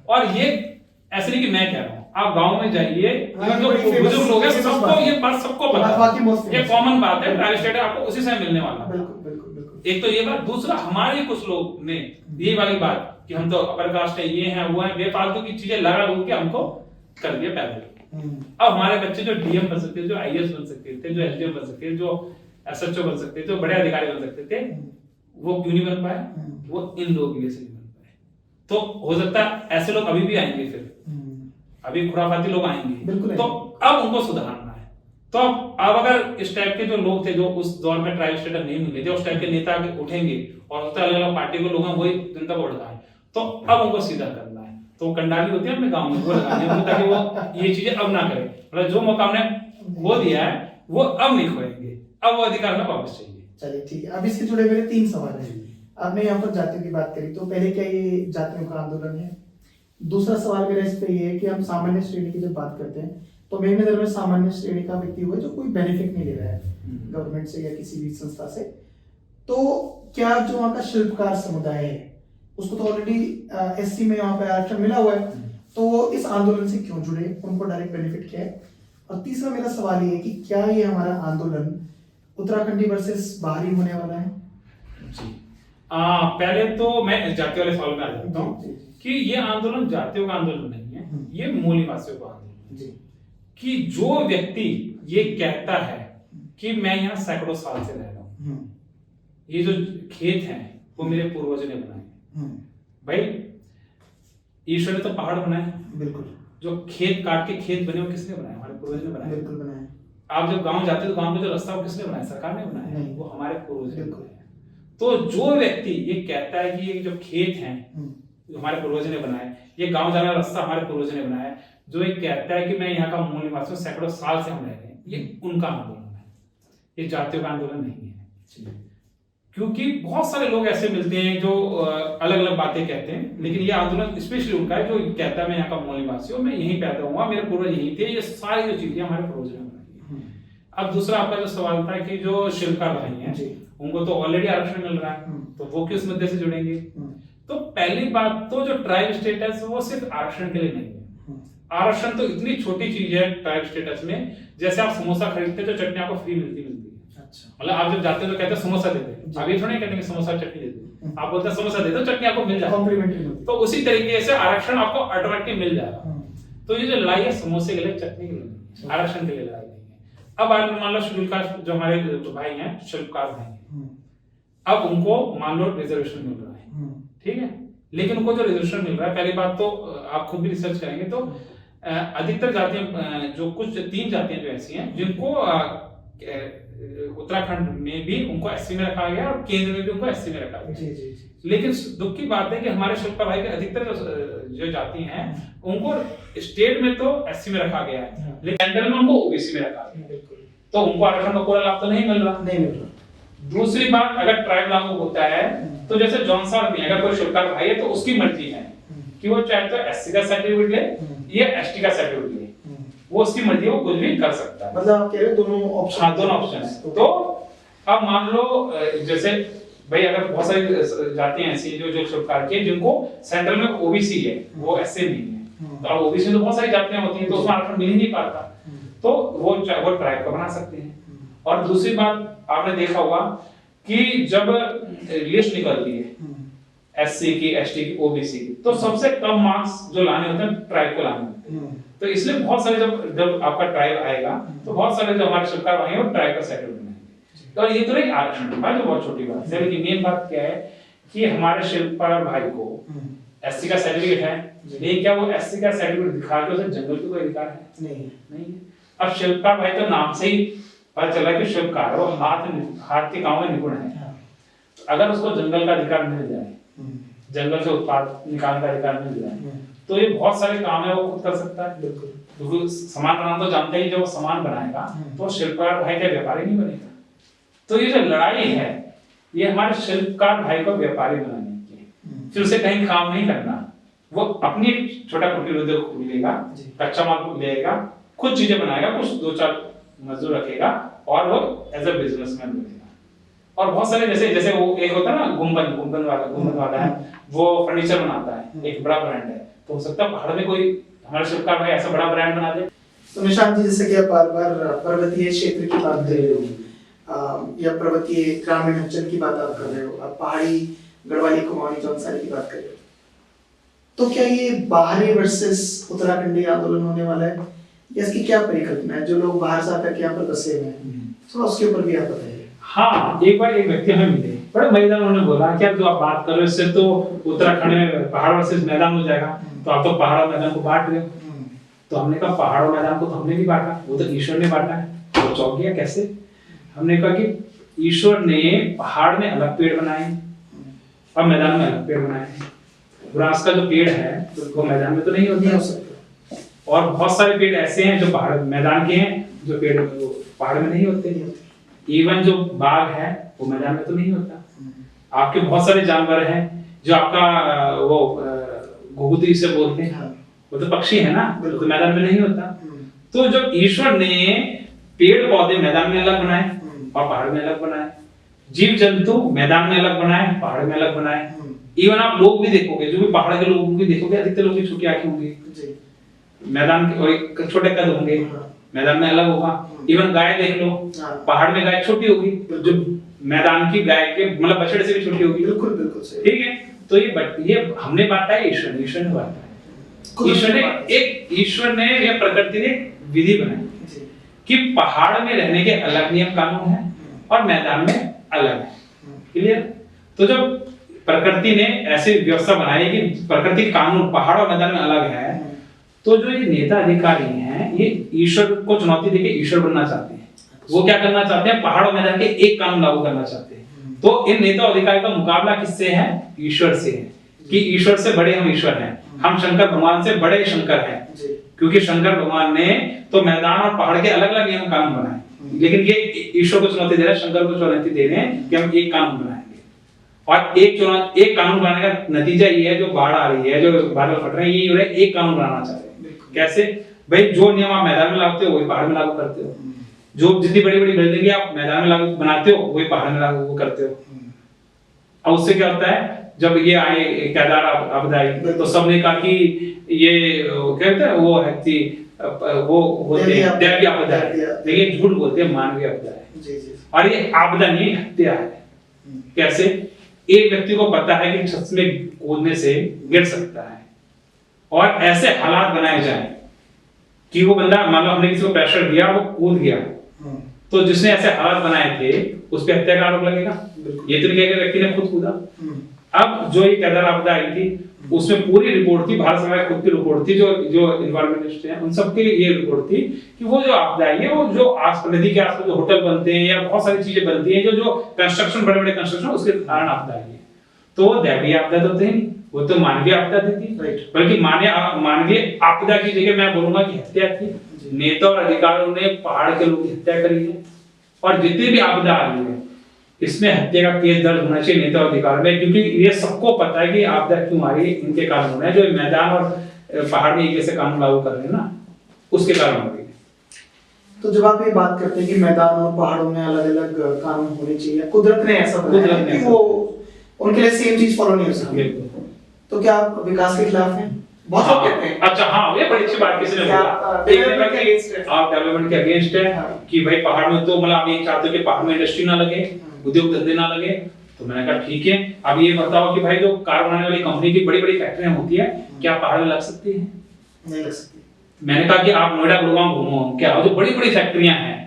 और ये ऐसे नहीं कि मैं कह रहा हूँ, आप गांव में जाइए, जो बुजुर्ग लोग हैं सबको ये बात सबको पता है, ये कॉमन बात है, ट्राइब स्टेटस आपको उसी से मिलने वाला। एक तो ये बात, दूसरा हमारे कुछ लोग ने ये वाली बात कि हम तो अपर कास्ट है, ये है वो है, बेफालतू की चीजें लगा के हमको कर दिया पैदा। अब हमारे बच्चे जो डीएम बन सकते थे, जो आईएएस बन सकते थे, जो एसडीएम बन सकते थे, जो एसएचओ बन सकते थे, जो बड़े अधिकारी बन सकते थे, वो क्यों नहीं बन पाए? वो इन लोगों की वजह से नहीं बन पाए। तो हो सकता है ऐसे लोग अभी भी आएंगे, फिर अभी खुराफाती लोग आएंगे, तो अब उनको सुधारना है। तो अब अगर इस टाइप के जो लोग थे जो उस दौर में ट्राइब स्टेटस नहीं मिले थे, उस टाइप के नेता उठेंगे और अलग अलग पार्टी के लोग वही जनता को भड़काएं, तो अब उनको सीधा करना है। तो कंडाली होती है अपने गांव में, वो लगानी है ताकि वो ये चीजें अब ना करें। मतलब जो मौका हमने खो दिया है वो अब नहीं खोएंगे, अब वो अधिकार में वापस चाहिए। चलिए ठीक है, अब इससे जुड़े मेरे 3 सवाल हैं। आपने यहाँ पर जातियों की बात करी, तो पहले क्या ये जातियों का आंदोलन है? दूसरा सवाल मेरा इस पे ये है कि हम सामान्य श्रेणी की जब बात करते हैं तो मेरी नजर में सामान्य श्रेणी का व्यक्ति हुआ जो कोई बेनिफिट नहीं ले रहा है गवर्नमेंट से या किसी भी संस्था से, तो क्या जो वहाँ का शिल्पकार समुदाय है उसको तो ऑलरेडी एससी में वहाँ पे आरक्षण मिला हुआ है, तो वो इस आंदोलन से क्यों जुड़े? उनको डायरेक्ट बेनिफिट क्या है? और तीसरा मेरा सवाल ये है कि क्या ये हमारा आंदोलन उत्तराखंडी वर्सेस बाहरी होने वाला है? जी पहले तो मैं जाति वाले सवाल में आ जाता हूँ कि ये आंदोलन जातियों का आंदोलन नहीं है, ये मूल निवासियों का आंदोलन है। कि जो व्यक्ति ये कहता है कि मैं यहाँ सैकड़ों साल से रह रहा हूँ, ये जो खेत हैं वो मेरे पूर्वजों ने बनाए। भाई ईश्वर ने तो पहाड़ बनाए, बिल्कुल। जो खेत काट के खेत बने वो किसने बनाए? हमारे पूर्वजों ने बनाए, बिल्कुल बनाए। आप जब गांव जाते हो तो गांव का जो रास्ता वो किसने बनाया? सरकार ने बनाया, वो हमारे पूर्वजों ने बनाया। तो जो व्यक्ति ये कहता है कि ये जो खेत हैं जो हमारे पूर्वजों ने बनाए, ये गांव जाने का रास्ता हमारे पूर्वजों ने बनाया, जो ये कहता है कि मैं यहाँ का मूल निवासी हूँ, सैकड़ों साल से हम रह रहे हैं, ये उनका आंदोलन है, ये जातियों का आंदोलन नहीं है। क्योंकि बहुत सारे लोग ऐसे मिलते हैं जो अलग अलग बातें कहते हैं, लेकिन ये आंदोलन स्पेशली उनका है जो कहता है मैं यहाँ का मूल निवासी हूँ, मैं यहीं पैदा हुआ, मेरे पूर्वज यहीं थे, ये सारी जो चीजें हमारे पूर्वजों ने बनाई है। अब दूसरा आपका जो सवाल था कि जो शिल्पकार भाई हैं उनको तो ऑलरेडी आरक्षण मिल रहा है, तो वो किस मुद्दे से जुड़ेंगे? तो पहली बात तो जो ट्राइब स्टेटस वो सिर्फ आरक्षण के लिए नहीं है। आरक्षण तो इतनी छोटी चीज है ट्राइब स्टेटस में, जैसे आप समोसा खरीदते तो चटनी आपको फ्री मिलती है। अच्छा, मतलब आप जब जाते हो तो कहते हैं समोसा दे दे, आप ये थोड़ी कहते हैं कि समोसा चटनी दे दे, आप बोलते हैं समोसा दे दो चटनी आपको मिल जाएगी, कॉम्प्लीमेंट्री। तो उसी तरीके से आरक्षण आपको ऑटोमेटिक मिल जाएगा। तो ये जो लड़ाई है समोसे के लिए चटनी के लिए, आरक्षण के लिए लड़ाई नहीं है। अब आप मान लो शेड्यूल कास्ट जो हमारे भाई हैं शिल्पकार भाई हैं, अब उनको मान लो रिजर्वेशन मिल रहा है, ठीक है, लेकिन उनको जो रिजर्वेशन मिल रहा है, पहली बात तो आप खुद भी रिसर्च करेंगे तो अधिकतर जातियां जो कुछ 3 जातियां जो ऐसी हैं जिनको उत्तराखंड में भी उनको एससी में रखा गया और केंद्र में भी उनको एससी में रखा गया। लेकिन दुख की बात है कि हमारे शिल्पकार भाई के अधिकतर जो जाति हैं उनको स्टेट में तो एससी में रखा गया है, लेकिन सेंट्रल में उनको ओबीसी में रखा गया, तो उनको आरक्षण का पूरा लाभ तो नहीं मिल रहा। दूसरी बात, अगर ट्राइब लागू होता है तो जैसे जॉनसन में अगर कोई शिल्पकार भाई है तो उसकी मर्जी है कि वो चाहे तो एससी का सर्टिफिकेट ले या एसटी का सर्टिफिकेट ले, वो उसकी मर्जी, वो कुछ भी कर सकता है। मतलब आप कह रहे हो दोनों ऑप्शन? हाँ, दोनों ऑप्शन है। तो अब मान लो जैसे भाई अगर बहुत सारी जातियां ऐसी हैं जो शिल्पकार की जिनको सेंट्रल में ओबीसी है, वो एससी नहीं है, तो अब ओबीसी में तो बहुत सारी जातियां होती हैं तो उसमें आरक्षण मिल ही नहीं पाता, तो वो ट्राइब का बना सकते हैं। और दूसरी बात आपने देखा होगा कि जब लिस्ट निकलती है एससी की, एसटी की, ओबीसी की, तो सबसे कम मार्क्स जो लाने होते हैं ट्राइब को लाने होते हैं। तो इसलिए बहुत सारे जब आपका ट्राइब आएगा तो बहुत सारे जो हमारे शिल्पकार भाई हैं वो ट्राइब का सेटलमेंट बनाएंगे। तो ये तो एक आरक्षण की बात, जो बहुत छोटी बात है, लेकिन मेन बात क्या है कि हमारे शिल्पकार भाई को एससी का सर्टिफिकेट है, लेकिन क्या वो एससी का सर्टिफिकेट दिखा के उसे जंगल की कोई अधिकार है? नहीं। अब शिल्पकार भाई तो नाम से ही पता चला कि शिल्पकार, वो हाथ के काम में निपुण है। अगर उसको जंगल का अधिकार मिल जाए, जंगल से उत्पाद निकालने का अधिकार मिल जाए, तो ये बहुत सारे काम है वो खुद कर सकता है। बिल्कुल। सामान बनाना तो जानते ही, जब वो सामान बनाएगा तो शिल्पकार भाई का व्यापारी नहीं बनेगा। तो ये जो लड़ाई है ये हमारे शिल्पकार भाई को व्यापारी बनाने की है, फिर उसे कहीं काम नहीं करना, वो अपनी छोटा कुटीर उद्योग खोल लेगा, कच्चा माल लेगा, खुद चीजें बनाएगा, कुछ 2-4 मजदूर रखेगा और वो एज अ बिजनेसमैन बनेगा। और बहुत सारे जैसे वो एक होता है ना गुंबद वाला है, वो फर्नीचर बनाता है, एक बड़ा ब्रांड है, तो हो सकता है पहाड़ में कोई हमारा शिल्पकार भाई ऐसा बड़ा ब्रांड बना दे। तो निशांत जी, जैसे कि आप बार-बार पर्वतीय क्षेत्र की बात कर रहे हो या पर्वतीय ग्रामीण अंचल की बात आप कर रहे हो, आप पहाड़ी गढ़वाली कुमाऊनी जौनसारी की बात कर रहे हो, तो क्या ये बाहरी वर्सेस उत्तराखंडी आंदोलन होने वाला है? इसकी क्या परिकल्पना है? जो लोग बाहर से आकर यहाँ पर बसे हुए हैं, थोड़ा उसके ऊपर भी आप बताइए। हाँ, एक बार एक व्यक्ति हमें मिले, बड़े मैदान उन्होंने बोला कि अब जो आप बात कर रहे हो इससे तो उत्तराखंड में पहाड़ वर्सेस मैदान हो जाएगा, तो आप तो पहाड़ और मैदान को बांट रहे हो। तो हमने कहा पहाड़ और मैदान को तो हमने नहीं बांटा, वो तो ईश्वर ने बांटा है। तो चौंक गया, कैसे? हमने कहा कि ईश्वर ने पहाड़ में अलग पेड़ बनाए और मैदान में अलग पेड़ बनाए। ग्रास का जो पेड़ है वो मैदान में तो नहीं होता, और बहुत सारे पेड़ ऐसे हैं जो पहाड़ मैदान के हैं, जो पेड़ पहाड़ में नहीं होते। इवन जो बाघ है वो मैदान में तो नहीं होता। आपके बहुत सारे जानवर हैं जो आपका वो घुघुती से बोलते हैं, वो तो पक्षी है ना, तो मैदान में नहीं होता। तो जब ईश्वर ने पेड़ पौधे मैदान में अलग बनाए और पहाड़ में अलग बनाए, जीव जंतु मैदान में अलग बनाए, पहाड़ में अलग बनाए। इवन आप लोग भी देखोगे, जो भी पहाड़ के लोग भी देखोगे, अधिकतर लोग की छोटी आंखें होंगी, मैदान के और छोटे कद होंगे, मैदान में अलग होगा। इवन गाय देख लो, पहाड़ में गाय छोटी होगी, जो मैदान की गाय के मतलब बछड़े से भी छोटी होगी। बिल्कुल बिल्कुल सही। ठीक है, तो ये हमने बांटा है, ईश्वर ने बांटा है। ईश्वर ने या प्रकृति ने विधि बनाई कि पहाड़ में रहने के अलग नियम कानून है और मैदान में अलग है। क्लियर? तो जब प्रकृति ने ऐसी व्यवस्था बनाई कि प्रकृति कानून पहाड़ और मैदान में अलग है, तो जो ये नेता अधिकारी हैं ये ईश्वर को चुनौती देके ईश्वर बनना चाहते हैं। वो क्या करना चाहते हैं? पहाड़ और मैदान के एक कानून लागू करना चाहते हैं। तो इन नेता अधिकारी का मुकाबला किससे है? ईश्वर से है, कि ईश्वर से बड़े हम ईश्वर हैं, हम शंकर भगवान से बड़े शंकर हैं। क्योंकि शंकर भगवान ने तो मैदान और पहाड़ के अलग अलग नियम कानून बनाए, लेकिन ये ईश्वर को चुनौती दे रहे हैं, शंकर को चुनौती दे रहे हैं कि हम एक कानून बनाएंगे। और एक कानून बनाने का नतीजा ये है, जो बाढ़ आ रही है, जो बादल फट रहे हैं, ये हो रहा है एक कानून बनाना चाहते हैं। कैसे भाई? जो नियम आप मैदान में लागू करते हो वही पहाड़ में लागू करते हो, जो जितनी बड़ी बड़ी बिल्डिंग आप मैदान में लागू बनाते हो वही पहाड़ में लागू करते हो। और उससे क्या होता है, जब ये आए केदार आपदा आई तो सबने कहा कि ये कहते हैं वो है कि वो होते हैं दैवीय आपदा है, लेकिन झूठ बोलते हैं मानवीय आपदा है। और ये आपदा नहीं, हत्या है। कैसे? एक व्यक्ति को पता है कि छत में कूदने से गिर सकता है और ऐसे हालात बनाए जाएं कि वो बंदा, मान लो हमने किसी को प्रेशर दिया, वो कूद गया, तो जिसने ऐसे हालात बनाए थे उस पर हत्या का आरोप लगेगा। ये तो नहीं कहेगा व्यक्ति ने खुद कूदा। अब जो ये केदार आपदा आई थी उसमें पूरी रिपोर्ट थी, भारत सरकार खुद की रिपोर्ट थी, जो एनवायरमेंटिस्ट हैं उन सबकी ये रिपोर्ट थी कि वो जो आपदा आई है, वो जो नदी के आसपास जो होटल बनते हैं या बहुत सारी चीजें बनती हैं, जो कंस्ट्रक्शन, बड़े बड़े कंस्ट्रक्शन, उसके कारण आपदा आई है। तो वो दैवीय आपदा तो थे नहीं, वो तो मानवीय आपदा थी। बल्कि मानवीय आपदा की जगह मैं बोलूंगा कि हत्या थी। नेता और अधिकारियों ने पहाड़ के लोगों की हत्या करी है, और जितनी भी आपदा आ रही है इसमें हत्या का केस दर्ज होना चाहिए नेता और अधिकारियों में, क्योंकि ये सबको पता है कि आपदा क्यों आ रही है, इनके कारण हो रहा है। जो मैदान और पहाड़ में एक जैसे कानून लागू कर रहे हैं ना, उसके कारण हो रही है। तो जब आप ये बात करते हैं कि मैदान और पहाड़ों में अलग अलग कानून होने चाहिए, कुदरत ने ऐसा बनाया है कि वो उनके लिए सेम चीज फॉलो नहीं हो सकती, तो क्या आप विकास के खिलाफ हैं? बहुत लोग कहते हैं। अच्छा, हाँ, ये बड़ी अच्छी बात किसी ने बोला, आप डेवलपमेंट के अगेंस्ट है कि भाई पहाड़ में तो मतलब आप ये चाहते हो कि पहाड़ में इंडस्ट्री ना लगे, उद्योग धंधे ना लगे। तो मैंने कहा ठीक है, अब ये बताओ कि भाई जो कार बनाने वाली कंपनी की बड़ी बड़ी फैक्ट्रियां होती है, क्या पहाड़ में लग सकती है? नहीं लग सकती। मैंने कहा कि आप नोएडा गुड़गांव घूमो, क्या जो बड़ी बड़ी फैक्ट्रियां हैं,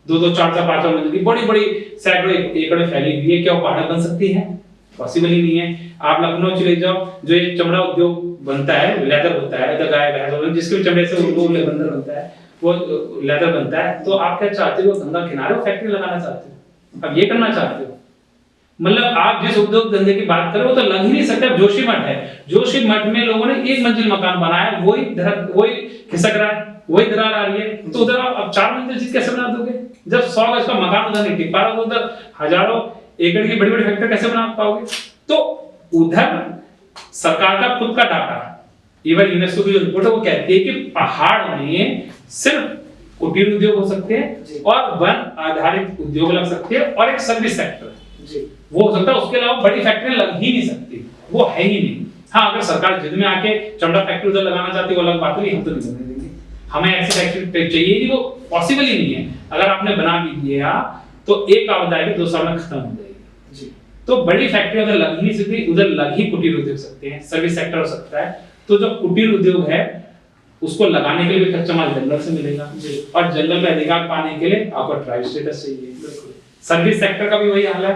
2-2, 4-4, 5-5 मंजिल की बड़ी बड़ी सैकड़ों एकड़ में फैली हुई है, क्या वो पहाड़ बन सकती है? पॉसिबल ही नहीं है। आप लखनऊ चले जाओ, जो ये चमड़ा उद्योग बनता है, लेदर होता है, गाय भैंस जिसके भी चमड़े से बंदर बनता है, वो लेदर बनता है, तो आप क्या चाहते हो? गंगा किनारे वो फैक्ट्री लगाना चाहते हो, अब ये करना चाहते हो। मतलब आप जिस उद्योग धंधे की बात कर रहे हो तो लग ही नहीं सकता। जोशीमठ है, जोशीमठ में लोगों ने 1 मंजिल मकान बनाया, वही खिसक रहा है, वही दरार आ रही है, तो उधर आप 4 मंजिल चीज कैसे बना दोगे? जब 100 गज का मकान उधर नहीं टिक पा रहा, तो उधर हजारों एकड़ की बड़ी बड़ी फैक्ट्री कैसे बना पाओगे? तो उधर सरकार का खुद का डाटा, इवन यूनेस्को की जो रिपोर्ट है वो कहती है कि पहाड़ में सिर्फ कुटीर उद्योग हो सकते हैं और वन आधारित उद्योग लग सकते हैं और एक सर्विस सेक्टर वो हो सकता है। उसके अलावा बड़ी फैक्ट्री लग ही नहीं सकती, वो है ही नहीं। हाँ, अगर सरकार जिद में आके चमड़ा फैक्ट्री उधर लगाना चाहती है वो अलग बात है, हम तो नहीं करने देंगे। हमें ऐसी फैक्ट्री चाहिए नहीं, वो पॉसिबल ही नहीं है। अगर आपने बना भी दिया तो एक आपदा आएगी 2 साल में खत्म हो जाएगी। तो बड़ी फैक्ट्री उधर लग ही नहीं सकती, उधर लग ही कुटीर उद्योग सकते हैं, सर्विस सेक्टर हो सकता है। तो जो कुटीर उद्योग है उसको लगाने के लिए भी कच्चा माल जंगल से मिलेगा, और जंगल में अधिकार पाने के लिए आपको ट्राइब स्टेटस चाहिए। सर्विस सेक्टर का भी वही हाल है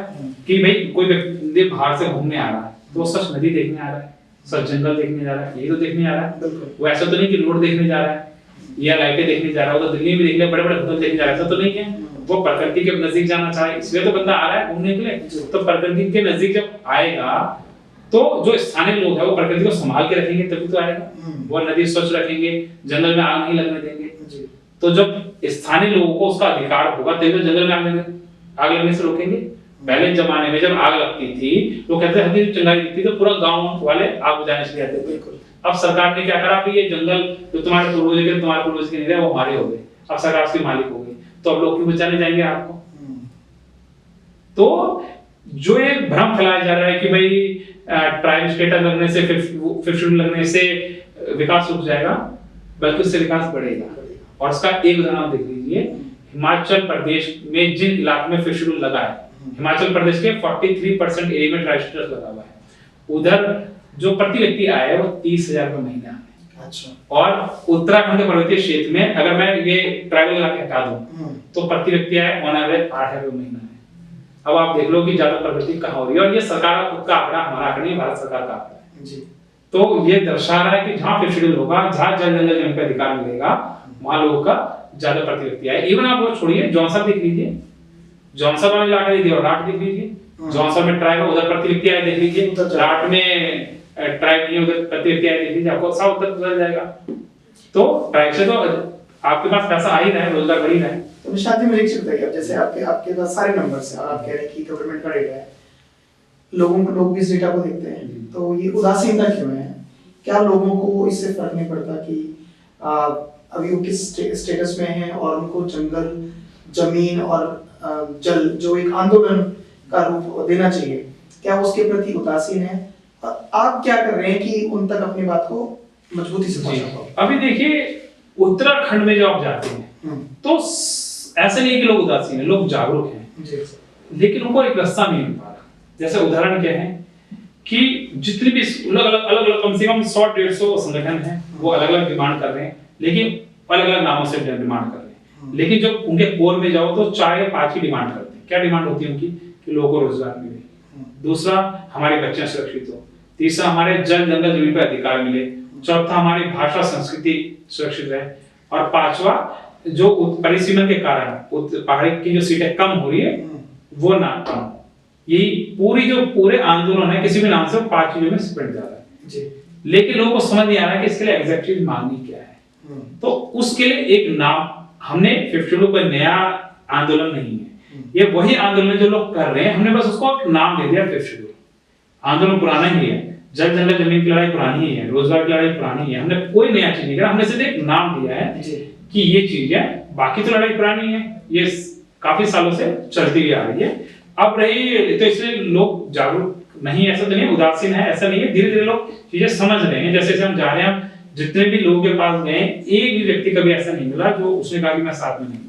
कि भाई कोई व्यक्ति बाहर से घूमने आ रहा है तो सच नदी देखने आ रहा है, सच जंगल देखने जा रहा है, यही तो देखने आ रहा है। वो ऐसा तो नहीं कि रोड देखने जा रहा है या लाइटें देखने जा रहा है, वो तो दिल्ली में देख ले, बड़े बड़े होटल देखने जा रहा है, ऐसा तो नहीं है। वो प्रकृति के नजदीक जाना चाहे, इसलिए तो बंदा आ रहा है घूमने के लिए। तो प्रकृति के नजदीक जब आएगा तो जो स्थानीय लोग हैं वो प्रकृति को संभाल के रखेंगे तभी तो आएगा। वो नदी स्वच्छ रखेंगे, जंगल में आग नहीं लगने देंगे। तो जब स्थानीय लोगों को उसका अधिकार होगा तभी तो जंगल में आग लगने से रोकेंगे। पहले जमाने में जब आग लगती थी लोग कहते थे चिंगारी दिखती तो पूरा गांव वाले आग बुझाने चले जाते थे। अब सरकार ने क्या करा, ये जंगल जो तुम्हारे पूर्वज के नहीं रहे वो हमारे हो गए, अब सरकार उसके मालिक हो गई, तो अब लोग क्यों बचाने जाएंगे आपको? तो जो ये भ्रम फैलाया जा रहा है कि भाई ट्राइब स्टेटस लगने से, फिफ्थ शेड्यूल लगने से विकास रुक जाएगा, बल्कि उससे विकास बढ़ेगा। और उसका एक उदाहरण आप देख लीजिए, हिमाचल प्रदेश में जिन इलाकों में फिफ्थ शेड्यूल लगा है, हिमाचल प्रदेश के 43% एरिया में ट्राइब स्टेटस लगा हुआ है। उधर जो प्रति व्यक्ति आय है वो 30,000 रुपए महीना है। अच्छा। और उत्तराखंड के पर्वतीय क्षेत्र में अगर मैं ये ट्राइबल इलाके हटा दूं तो प्रति व्यक्ति आय ऑन एवरेज 8,000 रुपए महीना है। अब आप देख लो कि ज्यादा प्रगति कहाँ हो रही है, और ये सरकार का खुद का आंकड़ा, हमारा आंकड़ा नहीं, भारत सरकार का आंकड़ा है जी। तो ये दर्शा रहा है कि जहां फिफ्थ शेड्यूल होगा, जहां जल जंगल जमीन पर अधिकार मिलेगा, वहां लोगों का ज्यादा प्रति व्यक्ति आय। इवन आप वो छोड़िए, जौनसा देख लीजिए, जौनसा वाला इलाका देख लीजिए, राठ देख लीजिए, जौनसा में ट्राइब है, उधर प्रति व्यक्ति आय देख लीजिए, राठ में ट्राइब नहीं, उधर प्रति व्यक्ति आय देख लीजिए, आपको साउथ तक बदल जाएगा। तो ट्राइब से तो आपके पास पैसा आ ही रहा है, रोजगार बढ़ ही रहा है। तो निशांत जी, मुझे एक चीज बताइए, अब जैसे आपके पास सारे नंबर्स हैं और आप कह रहे हैं कि गवर्नमेंट का डेटा है, लोग भी इस डेटा को देखते हैं, तो ये उदासीनता क्यों है? क्या लोगों को इससे फर्क नहीं पड़ता कि अभी वो किस स्टेटस में है और उनको जंगल, जमीन और जल जो एक आंदोलन का रूप देना चाहिए, क्या वो उसके प्रति उदासीन है? और आप क्या कर रहे हैं कि उन तक अपनी बात को मजबूती से पहुंचा पाओ? अभी देखिए, उत्तराखंड में जब आप जाते हैं तो ऐसे नहीं कि लोग उदासीन हैं, लोग जागरूक हैं, लेकिन उनको एक रास्ता नहीं मिल पा रहा। जैसे उदाहरण क्या है कि जितनी भी अलग-अलग कम से कम 100-150 संगठन हैं, वो अलग-अलग डिमांड कर रहे हैं, लेकिन अलग-अलग नामों से डिमांड कर रहे हैं। लेकिन जब उनके कोर में जाओ तो 4 या 5 ही डिमांड करते हैं। क्या डिमांड होती है उनकी? कि लोगों को रोजगार मिले, दूसरा हमारे बच्चे सुरक्षित हो, तीसरा हमारे जल जंगल जमीन पर अधिकार मिले, चौथा हमारी भाषा संस्कृति सुरक्षित रहे, और पांचवा जो परिसीमन के कारण पहाड़ी की जो सीटें कम हो रही है वो ना कम हो। यही पूरे आंदोलन है, किसी भी नाम से 5 चीजों में सिमट जा रहा है जी। लेकिन लोगों को समझ नहीं आ रहा है कि इसके लिए एग्जैक्ट चीज मांगनी क्या है। तो उसके लिए एक नाम, हमने फिफ्थ शेड्यूल कोई नया आंदोलन नहीं है, ये वही आंदोलन जो लोग कर रहे हैं, हमने बस उसको एक नाम दे दिया फिफ्थ शेड्यूल। आंदोलन पुराना ही है, जल जंगल जमीन की लड़ाई पुरानी ही है, रोजगार की लड़ाई पुरानी है, हमने कोई नया चीज नहीं किया, हमने सिर्फ एक नाम दिया है कि ये चीज है, बाकी तो लड़ाई पुरानी है, ये काफी सालों से चलती हुई आ रही है। अब रही तो इसलिए लोग जागरूक नहीं, ऐसा तो नहीं उदासीन है, ऐसा नहीं है, धीरे धीरे लोग चीजें समझ रहे हैं। जैसे हम जा रहे हैं, जितने भी लोगों के पास गए, एक भी व्यक्ति कभी ऐसा नहीं मिला जो उसने कहा कि मैं साथ में नहीं हूं।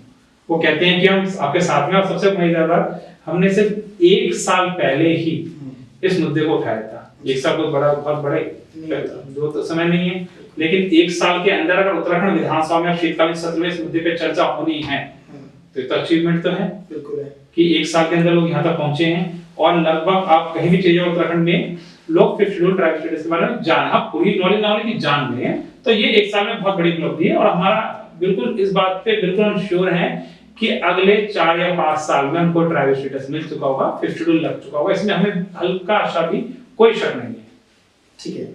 वो कहते हैं कि हम आपके साथ में। और सबसे मजेदार बात, हमने सिर्फ 1 साल पहले ही इस मुद्दे को उठाया था। 1 साल तो बहुत बड़ा जो तो समय नहीं है, लेकिन 1 साल के अंदर अगर उत्तराखंड विधानसभा में शीतकालीन सत्र में इस मुद्दे पे चर्चा होनी है तो ये तो अचीवमेंट तो है, बिल्कुल है कि 1 साल के अंदर लोग यहाँ तक पहुंचे हैं। और लगभग आप कहीं भी चले जाओ उत्तराखंड में, लोग फिफ्थ शेड्यूल ट्राइब स्टेटस के बारे में जान, आप पूरी नॉलेज ना होने की जान रहे हैं। तो ये 1 साल में बहुत बड़ी उपलब्धि है, और हमारा बिल्कुल इस बात पे बिल्कुल हम श्योर हैं कि अगले 4 या 5 साल में हमको ट्राइब स्टेटस मिल चुका होगा, फिफ्थ शेड्यूल लग चुका होगा, इसमें हमें हल्का सा भी कोई शक नहीं है। ठीक है,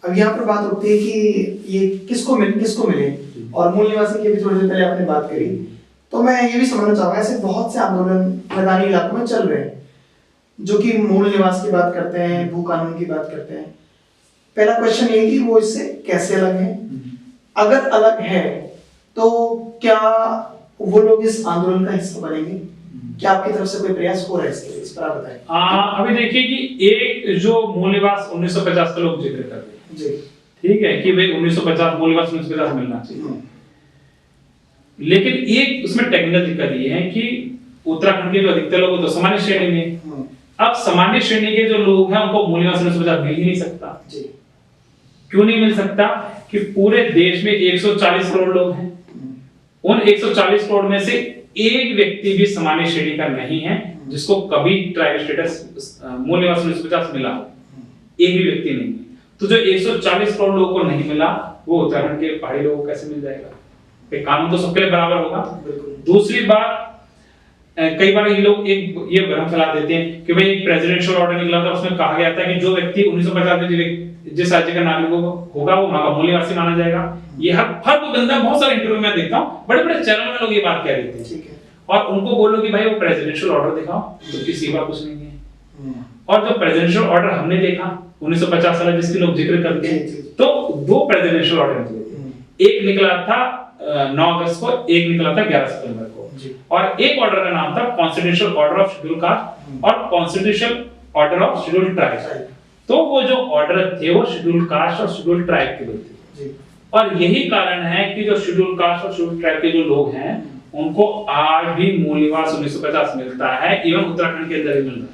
अब यहाँ पर बात होती है कि ये किसको मिले, और मूल निवासी की भी थोड़ी देर पहले आपने बात करी, तो मैं ये भी समझना चाहूंगा, ऐसे बहुत से आंदोलन मैदानी इलाकों में चल रहे हैं जो कि मूल निवास की बात करते हैं, भू कानून की बात करते हैं। पहला क्वेश्चन ये कि वो इससे कैसे अलग है, अगर अलग है तो क्या वो लोग इस आंदोलन का हिस्सा बनेंगे? क्या आपकी तरफ से कोई प्रयास हो रहा है इसके लिए? इस पर आप बताएं। अभी देखिए कि एक जो मूल निवास 1950 का लोग जिक्र कर रहे हैं जी, ठीक है कि भाई 1950 मूल निवास 1950 मिलना चाहिए, लेकिन एक उसमें टेक्निकल दिक्कत ये है कि उत्तराखंड के जो अधिकतर लोग तो सामान्य श्रेणी में, अब सामान्य श्रेणी के जो लोग हैं उनको मूल निवास 1950 मिल ही नहीं सकता जी। क्यों नहीं मिल सकता? कि पूरे देश में 140 करोड़ लोग हैं, उन 140 करोड़ में से एक व्यक्ति भी सामान्य श्रेणी का नहीं है जिसको कभी ट्राइब स्टेटस मूल निवास 1950 मिला हो, एक भी व्यक्ति नहीं। तो जो 140 करोड़ लोगों को नहीं मिला, वो उत्तराखंड के पहाड़ी लोगों को कैसे मिल जाएगा? कानून तो सबके लिए बराबर होगा। दूसरी बात, कई बार ये लोग ये भ्रम फैला देते हैं कि भाई एक प्रेसिडेंशियल ऑर्डर निकला था, उसमें कहा गया था कि जो व्यक्ति 1950 में जिस राज्य का नागरिक होगा वो वहां का मूल निवासी माना जाएगा। ये हर वो बंदा, बहुत सारे इंटरव्यू में देखता हूँ, बड़े बड़े चैनल में लोग ये बात कह देते हैं, ठीक है, और उनको बोलो कि भाई वो प्रेसिडेंशियल ऑर्डर दिखाओ, तो किसी बात कुछ नहीं है। और जो प्रेसिडेंशियल ऑर्डर हमने देखा 1950 वाला जिसकी लोग जिक्र करते हैं, तो 2 प्रेसिडेंशियल ऑर्डर निकले, एक निकला था 9 अगस्त को, एक निकला था 11 सितंबर को, और एक ऑर्डर का नाम था constitutional order of schedule caste और constitutional order of schedule tribe. तो वो जो ऑर्डर थे वो शेड्यूल कास्ट और शेड्यूल ट्राइब के लिए थे। और यही कारण है कि जो शेड्यूल कास्ट और शेड्यूल ट्राइब के जो लोग हैं उनको आज भी मूल निवास 1950 मिलता है, इवन उत्तराखंड के अंदर ही मिल रहा है,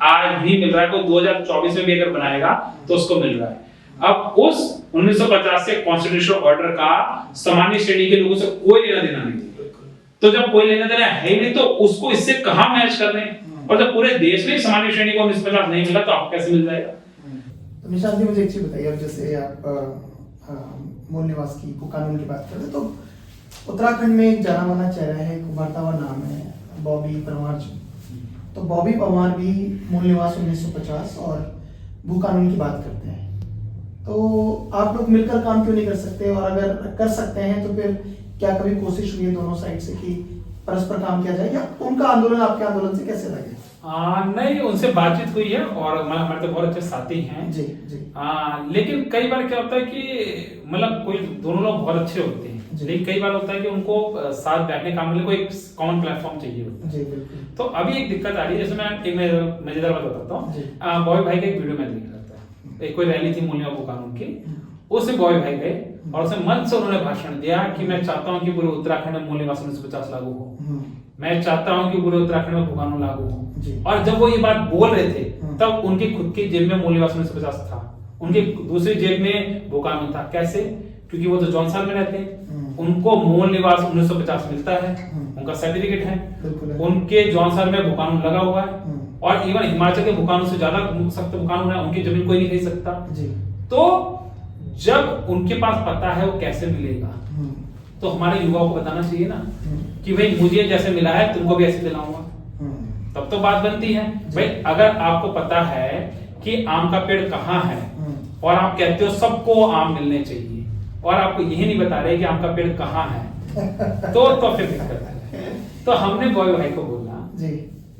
आज भी मिल रहा है। कोई 2024 में भी अगर बनाएगा तो उसको मिल रहा है। अब उस 1950 से कॉन्स्टिट्यूशनल ऑर्डर का सामान्य श्रेणी के लोगों से कोई लेना देना नहीं, तो जब कोई लेना देना है नहीं तो उसको इससे कहां मैच कर रहे हैं, और जब पूरे देश में सामान्य श्रेणी को 1950 नहीं मिला तो आपको कैसे मिल जाएगा। तो निशांत जी मुझे एक चीज बताइए, अब जैसे आप मूल निवास की कानून की बात करें तो उत्तराखंड में एक जाना माना चेहरा है, एक उभरता हुआ नाम है बॉबी परमार जी। तो बॉबी परमार भी मूल निवास 1950 और भू कानून की बात करते हैं, तो आप लोग मिलकर काम क्यों नहीं कर सकते, और अगर कर सकते हैं तो फिर क्या कभी कोशिश हुई है दोनों साइड से कि परस्पर काम किया जाए, या उनका आंदोलन आपके आंदोलन से कैसे लगे? नहीं, उनसे बातचीत हुई है और हमारे तो बहुत अच्छे साथी हैं जी जी। लेकिन कई बार क्या होता है कि मतलब कोई दोनों लोग बहुत अच्छे होते हैं, लेकिन कई बार होता है कि उनको साथ बैठने काम मिले, कोई एक कॉमन प्लेटफॉर्म चाहिए होता है। जी बिल्कुल। तो अभी एक दिक्कत आ रही है, जैसे मैं एक मजेदार बात बताता हूँ। बॉय भाई का एक वीडियो मैं देख रहा था, एक कोई रैली थी मूल निवास कानून की, उससे बॉय भाई गए और उसमें मन से उन्होंने भाषण दिया कि मैं चाहता हूं कि पूरे उत्तराखंड में मूल निवास 1950 लागू हो, मैं चाहता हूं कि पूरे उत्तराखंड में भू कानून लागू हो। और जब वो ये बात बोल रहे थे तब उनके खुद की जेब में मूल निवास 1950 था, उनके दूसरी जेब में भू कानून था। कैसे? क्योंकि वो तो जौनसार में रहते हैं, उनको मूल निवास 1950 मिलता है, उनका सर्टिफिकेट है, उनके जौनसार में भू कानून लगा हुआ है, और इवन हिमाचल के भू कानून से ज्यादा सख्त भू कानून है, उनकी जमीन कोई नहीं खरीद सकता। तो जब उनके पास पता है वो कैसे मिलेगा, तो हमारे युवाओं को बताना चाहिए ना कि भाई मुझे जैसे मिला है तुमको भी ऐसे दिलाऊंगा, तब तो बात बनती है। भाई अगर आपको पता है कि आम का पेड़ कहाँ है और आप कहते हो सबको आम मिलने चाहिए, और आपको यही नहीं बता रहे कि आम का पेड़ कहाँ है, तो फिर दिक्कत है। तो हमने बॉय भाई को बोला जी,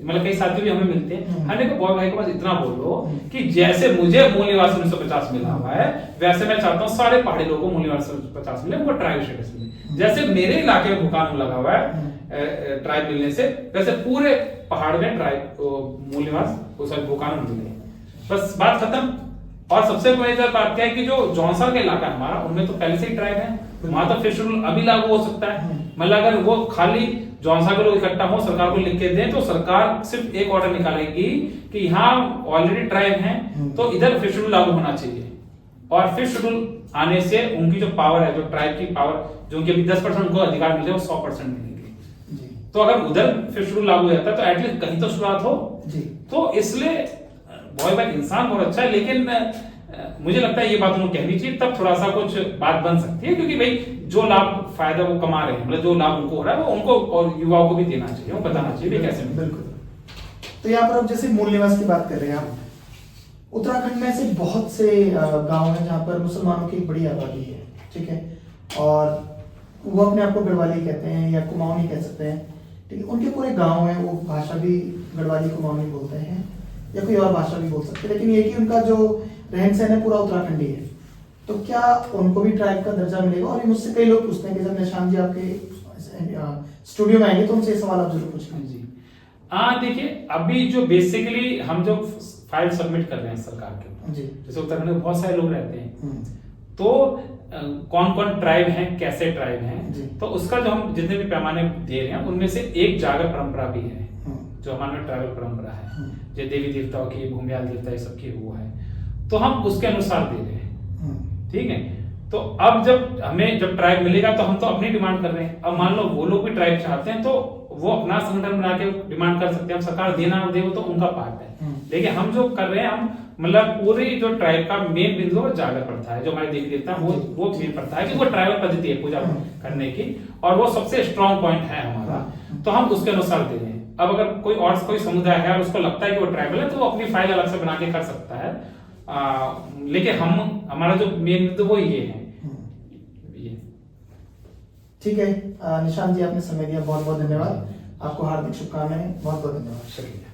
मतलब कई साथी भी हमें मिलते हैं, हमने कहा बॉय भाई के पास इतना बोलो कि जैसे मुझे मूल निवास 1950 मिला हुआ है वैसे मैं चाहता हूँ सारे पहाड़ी लोगों को मूल निवास 1950 मिले, उनको ट्राइब स्टेटस मिले। जैसे मेरे इलाके में भू कानून लगा हुआ है ट्राइब मिलने से, वैसे पूरे पहाड़ में ट्राइब मूल निवास भू कानून मिले, बस बात खत्म। और सबसे मजेदार बात क्या है कि जो जौनसार का इलाका है हमारा, उनमें तो पहले से ही ट्राइब है, वहां तो फिर शेड्यूल अभी लागू हो सकता है। मतलब अगर वो खाली जौनसार के लोग इकट्ठा हो सरकार को लिख के दें तो सरकार सिर्फ एक ऑर्डर निकालेगी कि यहाँ ऑलरेडी ट्राइब है तो इधर फिर शेड्यूल लागू होना चाहिए, और फिर शेड्यूल आने से उनकी जो पावर है, जो ट्राइब की पावर जो उनके अभी 10% उनको अधिकार मिले वो 100% मिलेंगे। तो अगर उधर फिर शेड्यूल लागू हो जाता है तो एटलीस्ट कहीं तो शुरुआत हो। तो इसलिए बॉय भाई इंसान बहुत अच्छा है, लेकिन मुझे लगता है ये बात उन्हें कहनी चाहिए, तब थोड़ा सा कुछ बात बन सकती है, क्योंकि भाई जो लाभ फायदा वो कमा रहे हैं, मतलब जो लाभ उनको हो रहा है वो उनको और युवाओं को भी देना चाहिए, वो बताना चाहिए कैसे। बिल्कुल। तो यहाँ पर अब जैसे मूल निवास की बात कर रहे हैं आप, उत्तराखंड में ऐसे बहुत से गांव हैं जहाँ पर मुसलमानों की बड़ी आबादी है, ठीक है, और वो अपने आप को गढ़वाली कहते हैं या कुमाऊनी कह सकते हैं, ठीक है। उनके पूरे गांव हैं, वो भाषा भी गढ़वाली कुमाऊनी बोलते हैं या कोई और भाषा भी बोल सकते हैं, लेकिन ये कि उनका जो रहन सहन है पूरा उत्तराखंडी है। तो क्या उनको भी ट्राइब का दर्जा मिलेगा? और मुझसे कई लोग पूछते हैं कि जब निशांत जी आपके स्टूडियो में आएंगे तो उनसे सवाल आप जरूर पूछेंगे। जी देखिए, अभी जो बेसिकली हम जो फाइल सबमिट कर रहे हैं सरकार के ऊपर, जैसे उत्तराखंड में बहुत सारे लोग रहते हैं, तो कौन कौन ट्राइब हैं, कैसे ट्राइब हैं, तो उसका जो हम जितने भी पैमाने दे रहे हैं उनमें से एक जागर परंपरा भी है, जो हमारे ट्राइबल परंपरा है, जो देवी देवताओं की, भूमियाल देवता सबकी वो है, तो हम उसके अनुसार दे रहे हैं, ठीक है। तो अब जब ट्राइब मिलेगा तो हम तो अपनी डिमांड कर रहे हैं। अब मान लो वो लोग भी ट्राइब चाहते हैं तो वो अपना संगठन बना के डिमांड कर सकते हैं, हम सरकार देना दे वो तो उनका पार्ट है, लेकिन हम जो कर रहे हैं, हम मतलब पूरी जो ट्राइब का मेन बिंदु वो जागर प्रथा है, जो हमारे देवी देवता वो मेन प्रथा है कि वो ट्राइबल पद्धति है पूजा करने की, और वो सबसे स्ट्रॉन्ग पॉइंट है हमारा, तो हम उसके अनुसार दे रहे हैं। अब अगर कोई समुदाय है और उसको लगता है कि वो ट्राइबल है तो वो अपनी फाइल अलग से बना के कर सकता है, लेकिन हमारा जो मेन बिंदु वो ये है। ठीक है निशांत जी, आपने समय दिया, बहुत बहुत धन्यवाद आपको, हार्दिक शुभकामनाएं, बहुत बहुत धन्यवाद। शुक्रिया।